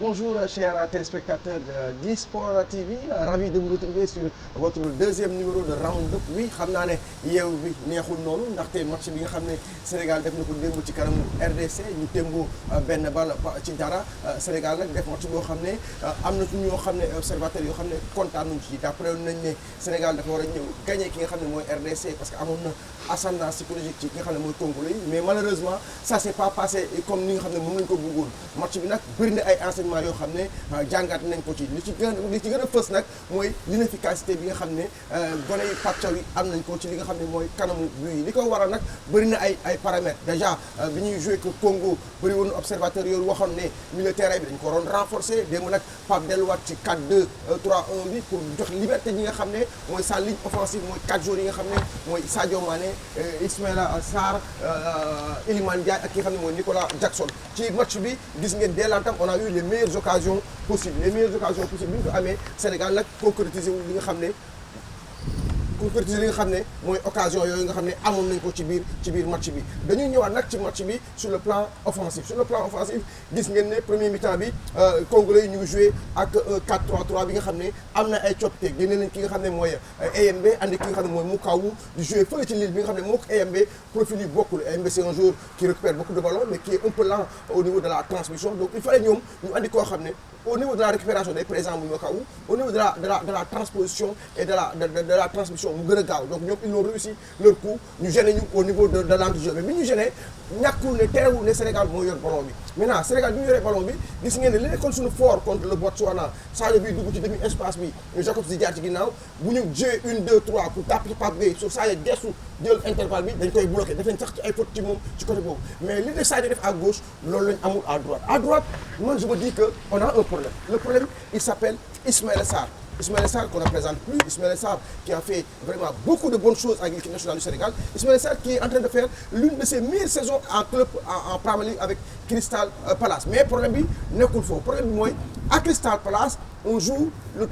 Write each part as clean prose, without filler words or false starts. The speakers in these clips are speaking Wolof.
Bonjour chers téléspectateurs d'eSport TV, ravi de vous retrouver sur votre deuxième numéro de Round-Up. Oui xam naa ne yeewu bi neexul noonu ndaxte match bi nga xam ne Sénégal def na ko démb ci kanamu RDC ñu témbu benn bal ci dara. Sénégal nag def match boo xam ne am na ci ñoo xam ne observateurs yoo xam ne kontaan nañu ci d'après nañ ne Sénégal dafa war a ñëw gagné ki nga xam ne mooy RDC parce que amoon na ascendant psychologique ci ki nga xam ne mooy Congolais yi mais malheureusement ça s'est pas passé comme ni nga xam ne moom lañ ko bëggoon. Match bi nag bëri na ay enseignements yoo xam ne jàngat nañ ko ci li ci gën a fës nag mooy l'inefficacité bi nga xam ne gone yi pàccaw yi am nañ ko ci li nga xam ne mooy kanamu bu yi li ko waral nag bëri na ay paramètres déjà bi ñuy joué que Congo bëri woon observateur yooyu waxoon ne milieu terrain bi dañ ko waroon renforcer démb nag Pape delluwaat ci 4-2-3-1 bi pour jox liberté ñi nga xam ne mooy sa ligne offensive mooy 4 joueurs yi nga xam ne mooy Sadio Mané Ismaïla Sarr Iliman Ndiaye ak ki nga xam ne mooy Nicolas Jackson ci match bi gis ngeen dès l'entame on a eu les meilleures occasions possibles bi ñu ko amee Sénégal nag concrétiser wu li nga xam ne mooy occasion yooyu nga xam ne amoon nañ ko ci biir match bi dañuy ñëwaat nag ci match bi sur le plan offensif gis ngeen ne premier mi-temps bi Congolais yi ñu ngi joué ak 4-3-3 bi nga xam ne am na ay coppite génne nañ ki nga xam ne mooy EMB andi ki nga xam ne mooy Mukawu di joué fële ci Lille bi nga xam ne moo ko EMB profil yi bokkul EMB c'est un joueur qui récupère beaucoup de ballons mais qui est un peu lent au niveau de la transmission donc il fallait ñoom ñu andi koo xam ne au niveau de la récupération day présent bu Mukawu au niveau de la transposition et de la transmission mu gën a gaaw donc ñoom ils ont réussi leur coup ñu gêné ñu au niveau de l'entrejeu mais bi ñu gêné ñàkkul ne terewul ne Sénégal moo yor ballon bi maintenant Sénégal bi ñu yoree ballon bi gis ngeen ne li nekkoon suñu fort contre le Botswana Sadio bi dugg ci demi espace bi ñu Jacobs di jaar ci ginnaaw bu ñu joué 1-2-3 pour tàpp ci Pape Gueye su Sadio gestu jël intervalle bi dañ koy bloqué def nañ sax ci ay fautes ci moom ci côté boobu mais li de Sadio def à gauche loolu lañ amul à droite man je me dis que on a un problème le problème il s'appelle Ismaïla Sarr qu'on ne présente plus, Ismaïla Sarr qui a fait vraiment beaucoup de bonnes choses avec l'équipe nationale du Sénégal, Ismaïla Sarr qui est en train de faire l'une de ses meilleures saisons en club en Premier League avec Crystal Palace. Mais problème bi nekkul foofu problème bi mooy à Crystal Palace on joue le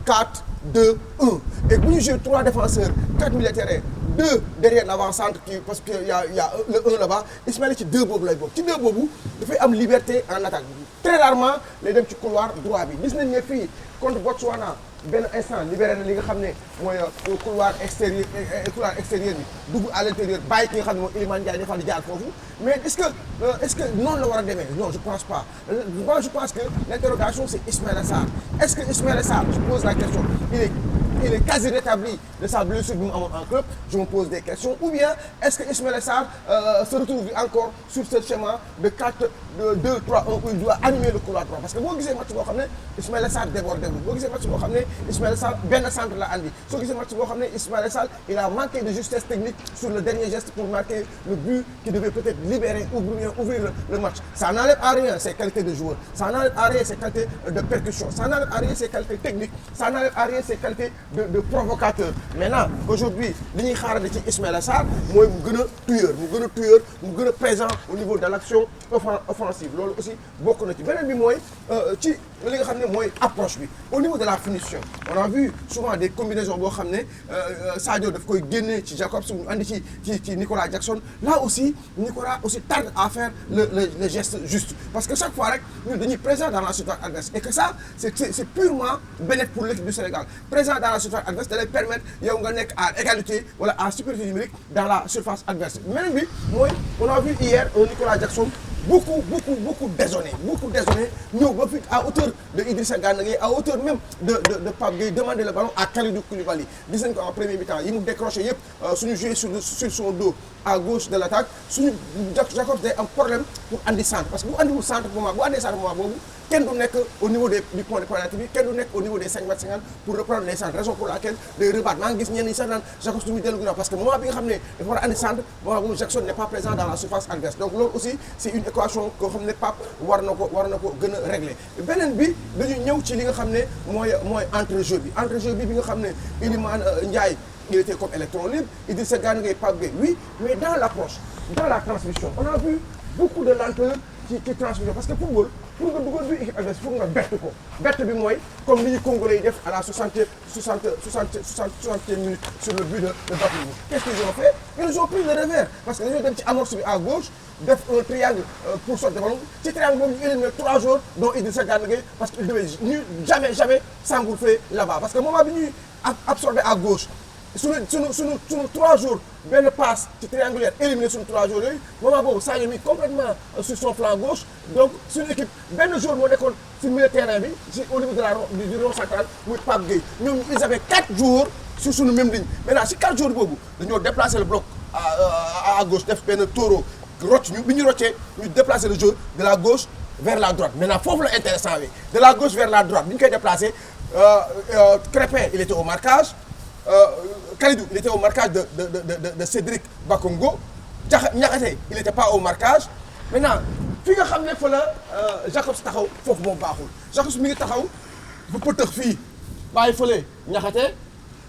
3-4-2-1 et bu ñu jouer 3 défenseurs 4 milieux de terrain 2 derrière l'avant-centre parce que y a le 1 là-bas Ismaïla ci 2 boobu lay bokk ci 2 boobu dafay am liberté en attaque très rarement lay dem ci couloir droit bi gis nañ ne fii contre Botswana benn instant libéré na li nga xam ne mooy couloir extérieur bi dugg à l'intérieur bàyyi ki nga xam ne mooy Iliman Ndiaye dafa di jaar foofu mais est-ce que noonu la war a demee non je pense pas moi je pense que l'interrogation c'est Ismaïla Sarr est-ce que Ismaïla Sarr je pose la question il est quasi rétabli de sa blessure bi mu amoon en club je me pose des questions ou bien est-ce que Ismaïla Sarr se retrouve encore sur ce schéma de 4-2-3-1 où il doit animer le couloir droit parce que boo gisee match boo xam ne Ismaïla Sarr débordé wu boo gisee match boo xam ne Ismaïla Sarr benn centre la andi soo gisee match boo xam ne Ismaïla Sarr il a manqué de justesse technique sur le dernier geste pour marquer le but qui devait peut-être libérer ou bien ouvrir le match ça n'enlève à rien ses qualités de joueur ça n'enlève à rien ses qualités de percussion ça n'enlève à rien ses qualités techniques ça n'enlève à rien ses qualités de provocateur maintenant aujourd'hui li ñuy xaarandi ci Ismaïla Sarr mooy mu gën a tueur mu gën a présent au niveau de l'action offensive loolu aussi bokk na ci beneen bi mooy ci li nga xam ne mooy approche bi au niveau de la finition on a vu souvent des combinaisons boo xam ne Sadio daf koy génne ci Jacobs ñu andi ci Nicolas Jackson là aussi Nicolas aussi tarde à faire le geste juste parce que chaque fois rek ñun dañuy présent dans la surface adverse et que ça c'est purement bénéfique pour l'équipe du Sénégal présent dans la surface adverse da lay permettre yow nga nekk à égalité wala à supériorité numérique dans la surface adverse beneen bi mooy on a vu hier un Nicolas Jackson beaucoup désonné ñëw ba fi à hauteur de Idrissa Gana Gueye à hauteur même de Pape Gueye demander le ballon à Kalidou Koulibaly gis nañ ko en premier mi-temps yi mu décroché yëpp suñu joué sur son dos à gauche de l'attaque suñu Jacobs day am problème pour andi centre parce que bu andiwul centre moment boobu kenn du nekk au niveau du point de pénalty bi kenn du nekk au niveau des 5 mètres 50 pour reprendre les centres raison pour laquelle day rebattre maa ngi gis ñenn ñi sax naan Jacobs du muy dellu ginnaaw parce que moment bi nga xam ne dafa war a andi centre moment boobu Jackson n'est pas présent dans la surface adverse donc loolu aussi c'est une équation koo xam ne Pape war na ko gën a régler beneen bi dañuy ñëw ci li nga xam ne mooy entrejeu bi bi nga xam ne Iliman Ndiaye il était comme électron libre Idrissa Gana Gueye Pape Gueye oui mais dans l'approche dans la transmission on a vu beaucoup de lenteur ci transmission parce que football pour nga dugal bi équipe adverse foog nga bett ko bett bi mooy comme li ñu Congolais yi def à la 60 minutes sur le but de Bakayoko. Qu'est-ce qu'ils ont fait? Ils ont pris le revers parce que dañoo dem ci amorce bi à gauche def un triangle pour sortir ballon ci triangle boobu ñu éliminé 3 joueurs dont Idrissa Gana Gueye parce que il devait jamais s'engouffrer là-bas parce que moment bi ñuy absorbé à gauche sunu 3 jours benn passe ci triangulaire éliminé sunu 3 jours yooyu moment boobu Sadio mi complètement sur son flanc gauche donc suñu équipe benn jour moo nekkoon ci milieu terrain bi ci au niveau de la du rond central muy Pape Gueye ñoom ils avaient 4 jours sur suñu même ligne maintenant ci 4 jours boobu dañoo déplacer le bloc à gauche def benn taureau rocc ñu bi ñu roccee ñu déplacer le jeu de la gauche vers la droite maintenant foofu la intéressant bi de la gauche vers la droite bi ñu koy déplacer Crépin il était au marquage Kalidou il était au marquage de Cédric Bakongo Niakhaté il n'était pas au marquage maintenant fi nga xam ne fa la Jacobs taxaw foofu moom baaxul Jacobs mi ngi taxaw ba pëtëx fii bàyyi fële Niakhaté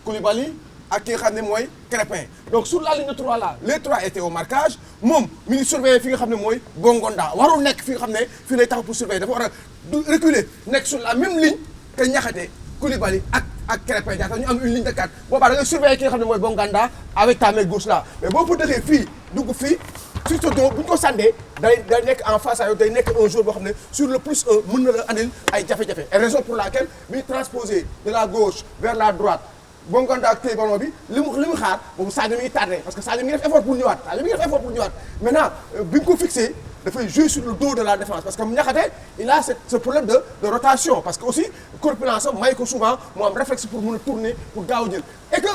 Koulibaly ak ki nga xam ne mooy Crépin donc sur la ligne de 3 là les 3 étaient au marquage moom mi ngi surveiller fi nga xam ne mooy Bongonda warul nekk fi nga xam ne fii lay taxaw pour surveiller dafa war a reculer nekk sur la même ligne que Niakhaté Koulibaly ak Crépin Diatta ñu am une ligne de 4 boobaa da ngay surveiller ki nga xam ne mooy Bongonda avec ta main gauche là mais boo ko defee fii dugg fii surtout bu ñu ko sàndee day nekk en face à yow day nekk un jour boo xam ne sur le plus 1 mën na la andil ay jafe-jafe et raison pour laquelle bi ñu transposé de la gauche vers la droite Bongonda ak téye ballon bi li mu xaar boobu Sadio mi ngi tardé parce que Sadio mi ngi def effort pour ñëwaat maintenant bi nga ko fixé dafay jouer sur le dos de la défense parce que Niakhaté il a ce problème de rotation parce que aussi corpulence am may ko souvent mu am réflexe pour mën a tourner pour gaaw a jël et que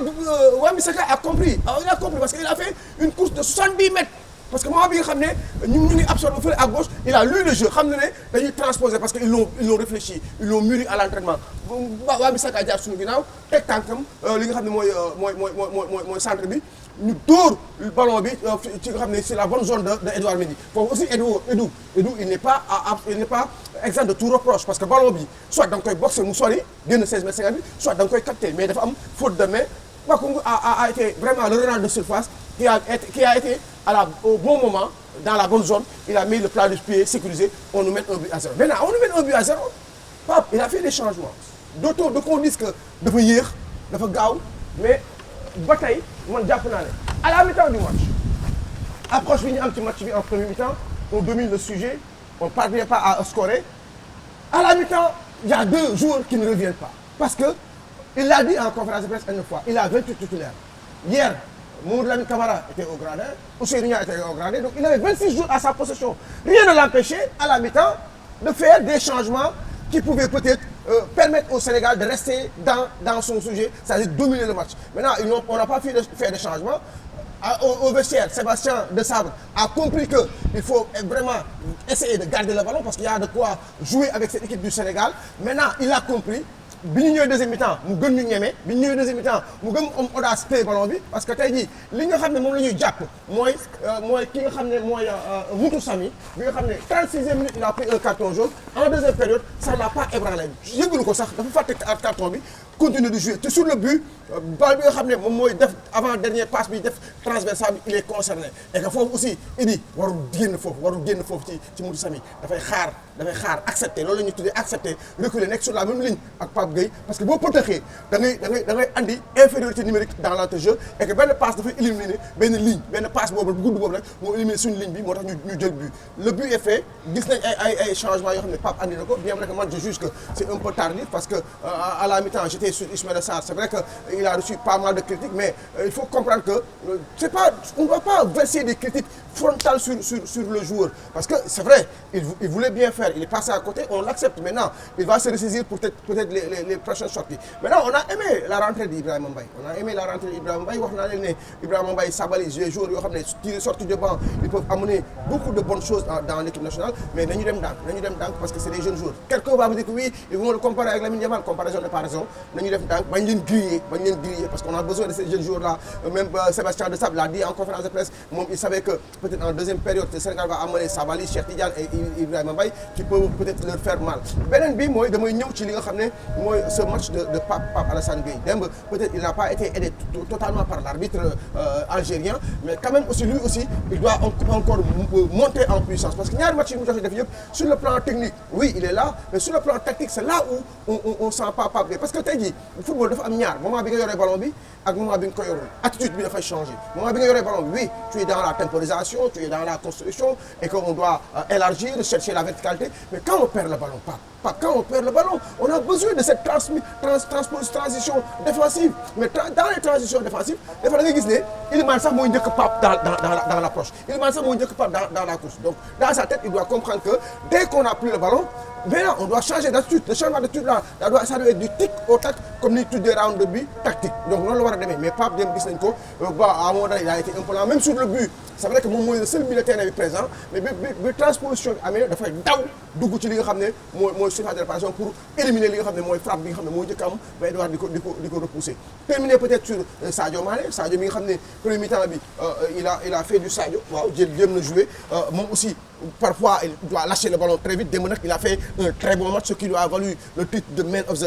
Wan-Bissaka a compris parce que il a fait une course de 70 mètres parce que moment bi nga xam ne ñu ngi absorbé fële à gauche il a lu le jeu xam na ne dañuy transposer parce que ils l'ont réfléchi ils l'ont mûri à l'entraînement Wan-Bissaka jaar suñu ginnaaw teg tànkam li nga xam ne mooy centre bi ñu dóor ballon bi ci nga xam ne c'est la bonne zone de Edouard Mendy foofu aussi Edou il n'est pas exempt de tout reproche parce que ballon bi soit da nga koy boxer mu sori génn 16 mètres 50 bi soit da nga koy capter mais dafa am faute de main Bakongo a été vraiment le renard de surface qui a été au bon moment dans la bonne zone il a mis le plat du pied sécurisé on nous met 1 but à 0 maintenant on nous met 1 but à 0 Pape il a fait des changements de qu'on dise que dafa yéex dafa gaaw mais ba tey man jàpp naa ne à la mi-temps du match approche bi ñu am ci match bi en premier mi-temps on domine le sujet on ne parvient pas à scorer à la mi-temps il y a 2 joueurs qui ne reviennent pas parce que il l'a dit en conférence de presse une fois il a 28 titulaires hier Mamadou Lamine Camara était au gradin Ousseynou Niang était au gradin donc il avait 26 joueurs à sa possession rien ne l'empêchait à la mi-temps de faire des changements qui pouvaient peut-être permettre au Sénégal de rester dans son sujet, c'est-à-dire dominer le match. Maintenant, on n'a pas fait des changements. Au vestiaire, Sébastien Desabre a compris qu'il faut vraiment essayer de garder le ballon parce qu'il y a de quoi jouer avec cette équipe du Sénégal. Maintenant, il a compris. bi ñu ñëwee deuxième mi-temps mu gën ñu ñeme bi ñu ñëwee deuxième mi-temps mu gën am audace téye ballon bi parce que tey jii li nga xam ne moom la ñuy jàpp mooy ki nga xam ne mooy Moutou Samy bi nga xam ne 36e minute il a pris un carton jaune en deuxième période ça l'a pas ébranlé yëgalu ko sax dafa fàtte carton bi continue de jouer te sur le but bal bi nga xam ne moom mooy def avant dernière passe bi def transversal bi il est concerné et que foofu aussi Idi warul génn foofu ci Moutou Samy dafay xaar accepter loolu la ñuy tuddee accepter reculer nekk sur la même ligne ak Pape Gueye parce que boo pëtëxee da ngay andi infériorité numérique dans l'entrejeu et que benn passe dafay éliminer benn ligne benn passe boobu gudd boobu rek moo éliminer suñu ligne bi moo tax ñu jël but le but est fait gis nañ ay changements yoo xam ne Pape andi na ko bien vrai que man je juge que c'est un peu tardif parce que à la mi-temps j'étais sur Ismaïla Sarr c'est vrai que il a reçu pas mal de critiques mais il faut comprendre que on ne doit pas verser des critiques frontales sur le joueur parce que c'est vrai il voulait bien faire il est passé à côté on l'accepte maintenant il va se ressaisir pour peut-être les prochaines sorties maintenant on a aimé la rentrée d'Ibrahima Mbaye wax naa leen ne Ibrahima Mbaye Sabaly les joueurs yoo xam ne sortis de banc ils peuvent amener beaucoup de bonnes choses dans l'équipe nationale mais nañu dem ndànk parce que c'est des jeunes joueurs quelqu'un va me dire que oui ils vont le comparer avec Lamine Yamal comparaison n'est pas raison nañu def ndànk bañ leen griller parce qu'on a besoin de ces jeunes joueurs là même Sébastien Desabre l'a dit en conférence de presse moom il savait que peut-être en deuxième période le Sénégal va amener Sabaly Cheikh Tidiane et Ibrahima Mbaye qui peuvent peut-être leur faire mal beneen bi mooy damay ñëw ci li nga xam ne mooy ce match de Pape Alassane Gueye démb peut-être il n'a pas été aidé totalement par l'arbitre algérien mais quand même aussi lui aussi il doit encore monter en puissance parce que ñaari match yi mu joxe def yëpp sur le plan technique oui il est là mais sur le plan tactique c'est là où on sent pas Pape Gueye parce que tey jii football dafa am ñaar moment bi nga yoree ballon bi ak moment bi nga ko yorul attitude bi dafay changer moment bi nga yoree ballon bi oui tu es dans la temporisation tu es dans la construction et qu'on doit élargir chercher la verticalité mais quand on perd le ballon quand on perd le ballon on a besoin de cette transition défensive mais dans les transitions défensives dafa da ngay gis ne Iliman sax mooy njëkk Pape dans l'approche Iliman sax mooy njëkk Pape dans la course donc dans sa tête il doit comprendre que dès qu'on n'a plus le ballon maintenant on doit changer d'attitude le changement d'attitude là ça doit être du tic au tac comme ni tuddee round de but tactique donc noonu la war a demee mais Pape dem gis nañ ko à un moment donné il a été un peu lent même sur le but c'est vrai que moom mooy le seul milieu de terrain bi présent mais bi transposition bi amee dafay daw dugg ci li nga xam ne mooy surface de réparation pour éliminer li nga xam ne mooy frappe bi nga xam ne mooy njëkk am ba Edouard di ko repousser terminer peut-être sur Sadio Mané Sadio mi nga xam ne premier mi-temps bi il a fait du Sadio waaw jéem na jouer moom aussi parfois il doit lâcher le ballon très vite démb nag il a fait un très bon match ce qui lui a valu le titre de man of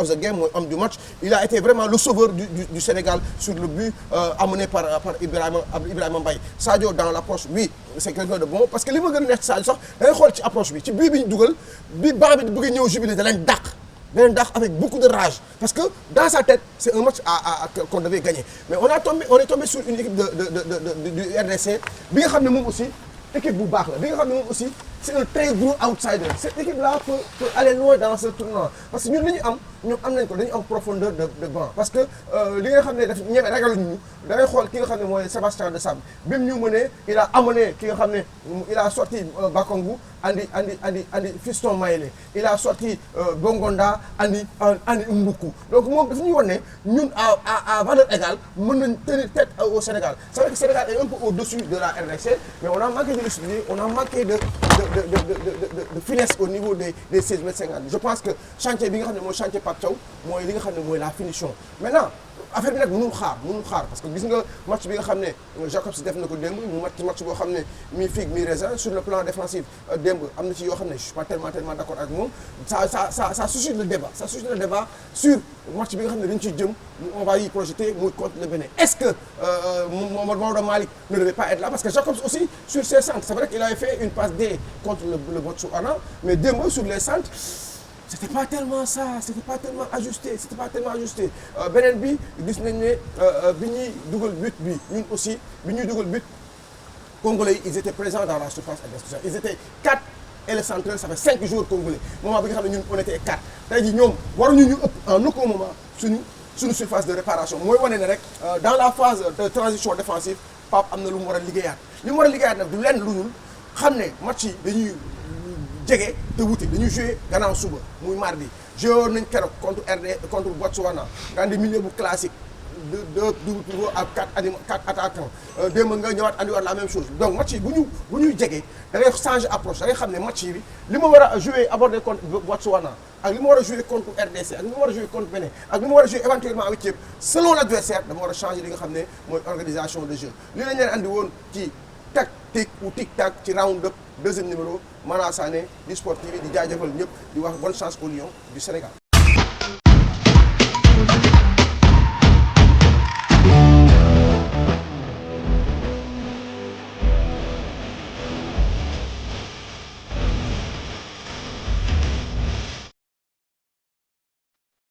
the game mooy homme du match il a été vraiment le sauveur du Sénégal sur le but amené par Ibrahima Mbaye Sadio dans l'approche oui c'est quelqu'un de bon parce que li ma gën a neex ci Sadio sax da ngay xool ci approche bi ci bii bi ñu dugal bi banc bi bëgg ñëw jubilé da leen dàq avec beaucoup de rage parce que dans sa tête c'est un match qu'on devait gagner mais on est tombé sur une équipe du RDC bi nga xam ne moom aussi équipe bu baax la bi nga xam ne moom aussi c'est un très gros outsider cette équipe là peut aller loin dans ce tournoi parce que ñun li ñu am ñoom am nañ ko dañu am profondeur de banc parce que li nga xam ne daf ñeme ragaluñ ñu da ngay xool ki nga xam ne mooy Sébastien Desabre bi mu ñu mënee il a amené ki nga xam ne il a sorti Bakongo andi Fiston Maïlé il a sorti Bongonda andi Mboukou donc moom dafa ñuy wan ne ñun à valeur égale mën nañ tenir tête au Sénégal c'est vrai que Sénégal est un peu au-dessus de la RDC mais on a manqué de lucidité on a manqué de finesse au niveau des 16 mètres 50 je pense que chantier bi nga xam ne mooy chantier Pape Thiaw mooy li nga xam ne mooy la finition maintenant affaire bi nag mënul xaar parce que gis nga match bi nga xam ne Jacobs def na ko démb mu match boo xam ne mi figue mi raisin sur le plan défensif démb am na ci yoo xam ne je suis pas tellement d'accord ak moom ça suscite le débat sur match bi nga xam ne dañ ciy jëm on va y projeter muy contre le Bénin est-ce que Maodo Malick ne devait pas être là parce que Jacobs aussi sur ses centres c'est vrai qu'il avait fait une passe D contre le Botswana mais démb sur les centres c'était pas tellement ajusté beneen bi gis nañ ne bi ñuy dugal but bi ñun aussi bi ñuy dugal but Congolais ils étaient présents dans la surface adversaire ils étaient 4 et le central ça fait 5 joueurs congolais moment bi nga xam ne ñun on était 4 tey jii ñoom waruñu ñu ëpp en aucun moment suñu surface de réparation mooy wane ne rek dans la phase de transition défensive Pape am na lu mu war a liggéeyaat nag du lenn lu dul xam ne match yi dañuy jege te wuti dañuy jouer gannaaw suba muy mardi joué nañ keroog contre Botswana nga andi milieu bu classique deux double pivot ak 4 attaquants démb nga ñëwaat andiwaat la même chose donc match yi bu ñuy jege da ngay changer approche da ngay xam ne match yi li ma war a jouer aborder contre Botswana ak li ma war a jouer contre RDC ak li ma war a jouer contre Bénin ak li ma war a jouer éventuellement avec yëpp selon l'adversaire dama war a changer li nga xam ne mooy organisation de jeu li lañ leen andi woon ci tactique ou tic-tac ci round-up deuxième numéro Mana Sané di Sport TV di jaajëfal ñëpp di wax bonne chance aux Lions du Sénégal